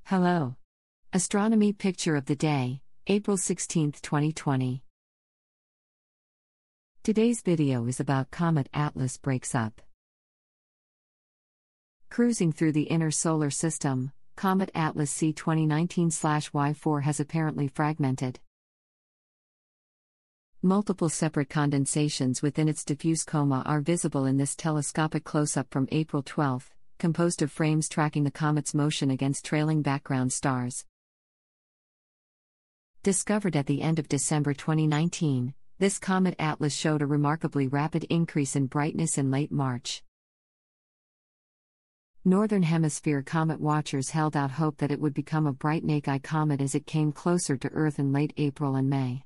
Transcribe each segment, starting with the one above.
Hello. Astronomy picture of the day, April 16, 2020. Today's video is about Comet ATLAS breaks up. Cruising through the inner solar system, Comet ATLAS C2019/Y4 has apparently fragmented. Multiple separate condensations within its diffuse coma are visible in this telescopic close-up from April 12, composed of frames tracking the comet's motion against trailing background stars. Discovered at the end of December 2019, this Comet ATLAS showed a remarkably rapid increase in brightness in late March. Northern Hemisphere comet watchers held out hope that it would become a bright nake-eye comet as it came closer to Earth in late April and May.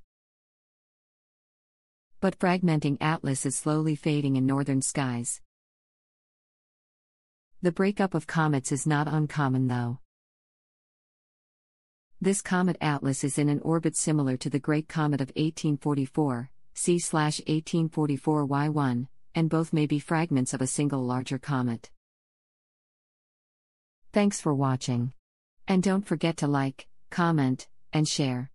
But fragmenting ATLAS is slowly fading in northern skies. The breakup of comets is not uncommon though. This Comet ATLAS is in an orbit similar to the Great Comet of 1844, C/1844Y1, and both may be fragments of a single larger comet. Thanks for watching. And don't forget to like, comment, and share.